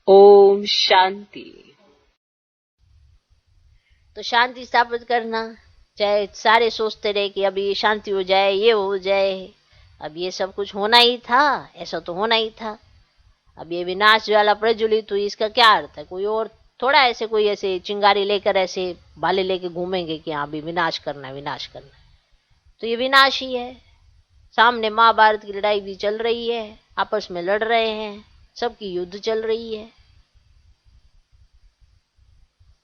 ओम शांति। तो शांति स्थापित करना, चाहे सारे सोचते रहे कि अभी ये शांति हो जाए, ये हो जाए, अब ये सब कुछ होना ही था, ऐसा तो होना ही था। अब ये विनाश ज्वाला प्रज्वलित हुई, इसका क्या अर्थ है? कोई और थोड़ा ऐसे कोई ऐसे चिंगारी लेकर ऐसे भाले लेके घूमेंगे कि हाँ अभी विनाश करना है, विनाश करना है। तो ये विनाश ही है। सामने महाभारत की लड़ाई भी चल रही है, आपस में लड़ रहे हैं, सबकी युद्ध चल रही है,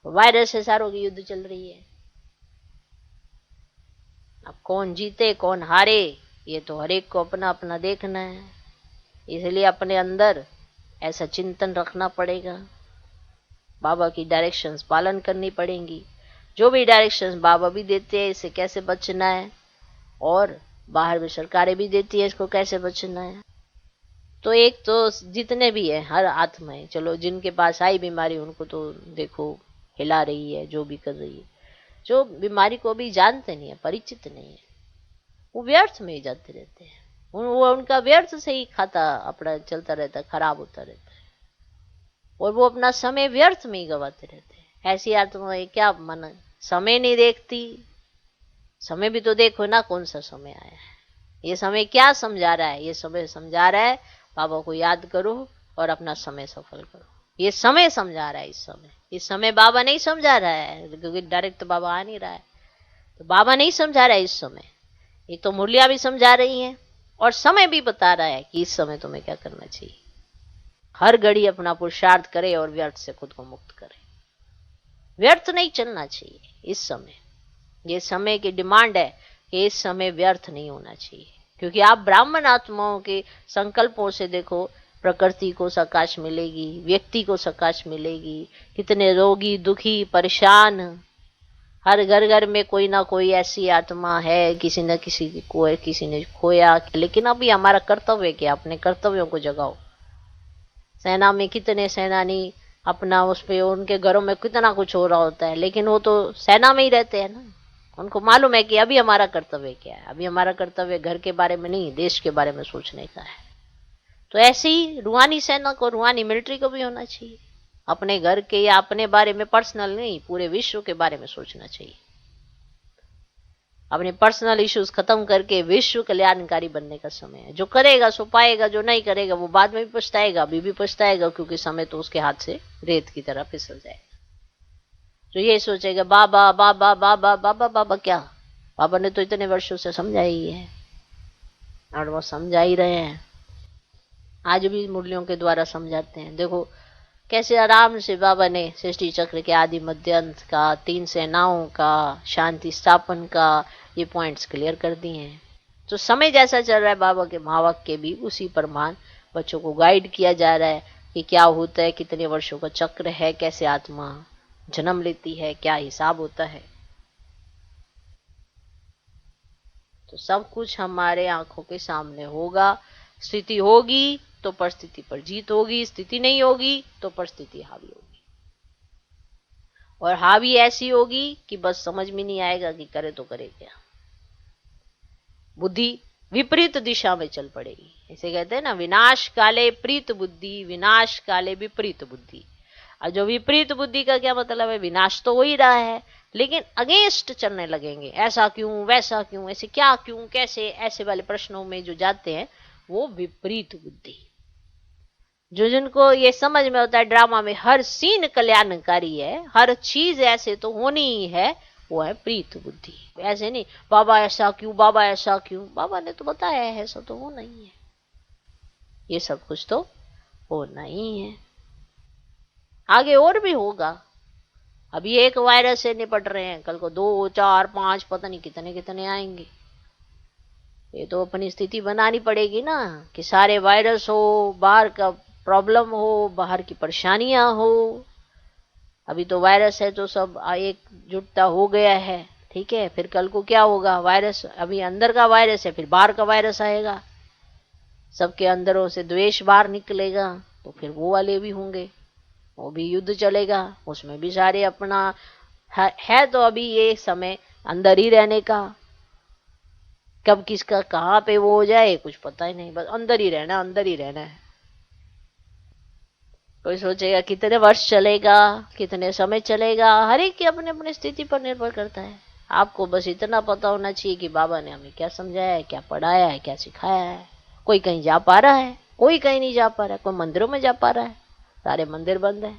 वायरस है, सारों की युद्ध चल रही है। अब कौन जीते कौन हारे, ये तो हर एक को अपना अपना देखना है। इसलिए अपने अंदर ऐसा चिंतन रखना पड़ेगा, बाबा की डायरेक्शंस पालन करनी पड़ेंगी। जो भी डायरेक्शंस बाबा भी देते हैं इससे कैसे बचना है, और बाहर में सरकारें भी देती है इसको कैसे बचना है। तो एक तो जितने भी है हर आत्मा है, चलो जिनके पास आई बीमारी उनको तो देखो हिला रही है, जो भी कर रही है। जो बीमारी को भी जानते नहीं है, परिचित नहीं है, वो व्यर्थ में ही जाते रहते हैं। वो उनका व्यर्थ से ही खाता अपना चलता रहता है, खराब होता रहता है, और वो अपना समय व्यर्थ में ही गवाते रहते हैं। ऐसी आत्माएं क्या मन समय नहीं देखती। समय भी तो देखो ना, कौन सा समय आया है, ये समय क्या समझा रहा है? ये समय समझा रहा है बाबा को याद करो और अपना समय सफल करो। ये समय समझा रहा है। इस समय बाबा नहीं समझा रहा है, क्योंकि डायरेक्ट तो बाबा आ नहीं रहा है, तो बाबा नहीं समझा रहा है इस समय। ये तो मुरलिया भी समझा रही है और समय भी बता रहा है कि इस समय तुम्हें क्या करना चाहिए। हर घड़ी अपना पुरुषार्थ करे और व्यर्थ से खुद को मुक्त करे। व्यर्थ नहीं चलना चाहिए इस समय। ये समय की डिमांड है कि इस समय व्यर्थ नहीं होना चाहिए, क्योंकि आप ब्राह्मण आत्माओं के संकल्पों से देखो, प्रकृति को सकाश मिलेगी, व्यक्ति को सकाश मिलेगी। कितने रोगी, दुखी, परेशान, हर घर घर में कोई ना कोई ऐसी आत्मा है, किसी न किसी को किसी ने खोया। लेकिन अभी हमारा कर्तव्य क्या? अपने कर्तव्यों को जगाओ। सेना में कितने सेनानी अपना उस पे, उनके घरों में कितना कुछ हो रहा होता है, लेकिन वो तो सेना में ही रहते हैं ना। उनको मालूम है कि अभी हमारा कर्तव्य क्या है। अभी हमारा कर्तव्य घर के बारे में नहीं, देश के बारे में सोचने का है। तो ऐसे ही रूहानी सेना को, रूहानी मिलिट्री को भी होना चाहिए। अपने घर के या अपने बारे में पर्सनल नहीं, पूरे विश्व के बारे में सोचना चाहिए। अपने पर्सनल इश्यूज खत्म करके विश्व कल्याणकारी बनने का समय है। जो करेगा सो पाएगा, जो नहीं करेगा वो बाद में भी पछताएगा, अभी भी पछताएगा, क्योंकि समय तो उसके हाथ से रेत की तरह फिसल जाएगा। जो ये सोचेगा बाबा बाबा बाबा बाबा बाबा, क्या बाबा ने तो इतने वर्षों से समझा ही है और वो समझा ही रहे हैं, आज भी मुरलियों के द्वारा समझाते हैं। देखो कैसे आराम से बाबा ने सृष्टि चक्र के आदि मध्य अंत का, 3 सेनाओं का, शांति स्थापन का ये पॉइंट्स क्लियर कर दिए हैं। तो समय जैसा चल रहा है, बाबा के महावाक्य भी उसी प्रमाण बच्चों को गाइड किया जा रहा है कि क्या होता है, कितने वर्षों का चक्र है, कैसे आत्मा जन्म लेती है, क्या हिसाब होता है। तो सब कुछ हमारे आंखों के सामने होगा। स्थिति होगी तो परिस्थिति पर जीत होगी, स्थिति नहीं होगी तो परिस्थिति हावी होगी, और हावी ऐसी होगी कि बस समझ में नहीं आएगा कि करे तो करे क्या। बुद्धि विपरीत दिशा में चल पड़ेगी। इसे कहते हैं ना, विनाश काले प्रीत बुद्धि, विनाश काले विपरीत बुद्धि। और जो विपरीत बुद्धि का क्या मतलब है? विनाश तो हो ही रहा है, लेकिन अगेंस्ट चलने लगेंगे। ऐसा क्यों, वैसा क्यों, ऐसे क्या, क्यों, कैसे, ऐसे वाले प्रश्नों में जो जाते हैं वो विपरीत बुद्धि। जो जिनको ये समझ में होता है ड्रामा में हर सीन कल्याणकारी है, हर चीज ऐसे तो होनी ही है, वो है प्रीत बुद्धि। ऐसे नहीं बाबा ऐसा क्यों, बाबा ऐसा क्यों, बाबा ने तो बताया है ऐसा तो होना ही है, ये सब कुछ तो होना ही है, आगे और भी होगा। अभी एक वायरस से निपट रहे हैं, कल को 2 4 5 पता नहीं कितने कितने आएंगे। ये तो अपनी स्थिति बनानी पड़ेगी ना, कि सारे वायरस हो, बाहर का प्रॉब्लम हो, बाहर की परेशानियां हो। अभी तो वायरस है तो सब एकजुटता हो गया है, ठीक है। फिर कल को क्या होगा? वायरस अभी अंदर का वायरस है, फिर बाहर का वायरस आएगा, सबके अंदरों से द्वेष बाहर निकलेगा, तो फिर वो वाले भी होंगे, वो भी युद्ध चलेगा, उसमें भी सारे अपना है। तो अभी ये समय अंदर ही रहने का, कब किसका कहाँ पे वो हो जाए कुछ पता ही नहीं, बस अंदर ही रहना, अंदर ही रहना है। कोई सोचेगा कितने वर्ष चलेगा, कितने समय चलेगा, हर एक की अपने अपने स्थिति पर निर्भर करता है। आपको बस इतना पता होना चाहिए कि बाबा ने हमें क्या समझाया है, क्या पढ़ाया है, क्या सिखाया है। कोई कहीं जा पा रहा है, कोई कहीं नहीं जा पा रहा है। कोई मंदिरों में जा पा रहा है, सारे मंदिर बंद है,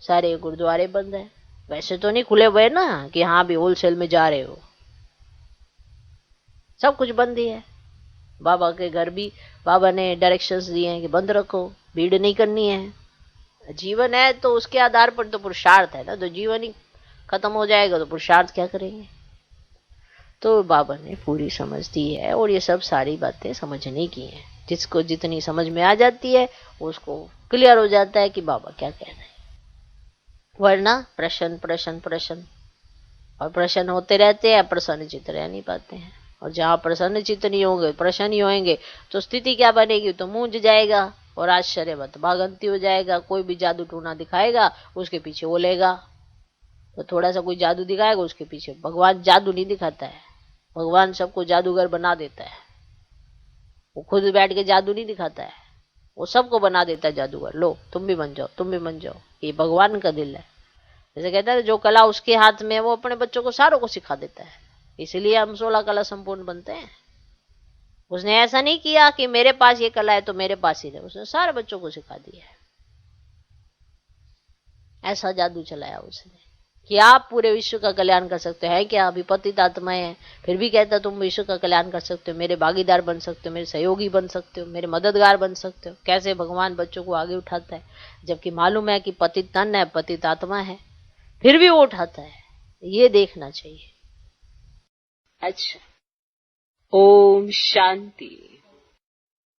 सारे गुरुद्वारे बंद है। वैसे तो नहीं खुले हुए ना कि हाँ भी होलसेल में जा रहे हो, सब कुछ बंद ही है। बाबा के घर भी बाबा ने डायरेक्शंस दिए हैं कि बंद रखो, भीड़ नहीं करनी है। जीवन है तो उसके आधार पर तो पुरुषार्थ है ना, तो जीवन ही खत्म हो जाएगा तो पुरुषार्थ क्या करेंगे। तो बाबा ने पूरी समझ दी है और ये सब सारी बातें समझने की हैं। जिसको जितनी समझ में आ जाती है उसको क्लियर हो जाता है कि बाबा क्या कह रहे हैं। वरना प्रश्न प्रश्न प्रश्न, और प्रश्न होते रहते हैं, प्रसन्न चित्त रह नहीं पाते हैं। और जहाँ प्रसन्न चित्त नहीं होंगे, प्रश्न ही होंगे, तो स्थिति क्या बनेगी, तो मूंझ जाएगा और आश्चर्यवत भागंती हो जाएगा। कोई भी जादू टूना दिखाएगा उसके पीछे वो लेगा, तो थोड़ा सा कोई जादू दिखाएगा उसके पीछे। भगवान जादू नहीं दिखाता है, भगवान सबको जादूगर बना देता है। वो खुद बैठ के जादू नहीं दिखाता है, वो सबको बना देता है जादूगर। लो तुम भी बन जाओ, तुम भी बन जाओ। ये भगवान का दिल है। जैसे कहता है जो कला उसके हाथ में है वो अपने बच्चों को सारों को सिखा देता है। इसलिए हम 16 कला संपूर्ण बनते हैं। उसने ऐसा नहीं किया कि मेरे पास ये कला है तो मेरे पास ही रहे, उसने सारे बच्चों को सिखा दिया है। ऐसा जादू चलाया उसने कि आप पूरे विश्व का कल्याण कर सकते हैं। क्या अभी पतित आत्माएं हैं, फिर भी कहता तुम विश्व का कल्याण कर सकते हो, मेरे भागीदार बन सकते हो, मेरे सहयोगी बन सकते हो, मेरे मददगार बन सकते हो। कैसे भगवान बच्चों को आगे उठाता है, जबकि मालूम है कि पतित तन है, पतित आत्मा है, फिर भी वो उठाता है। ये देखना चाहिए। अच्छा, ओम शांति।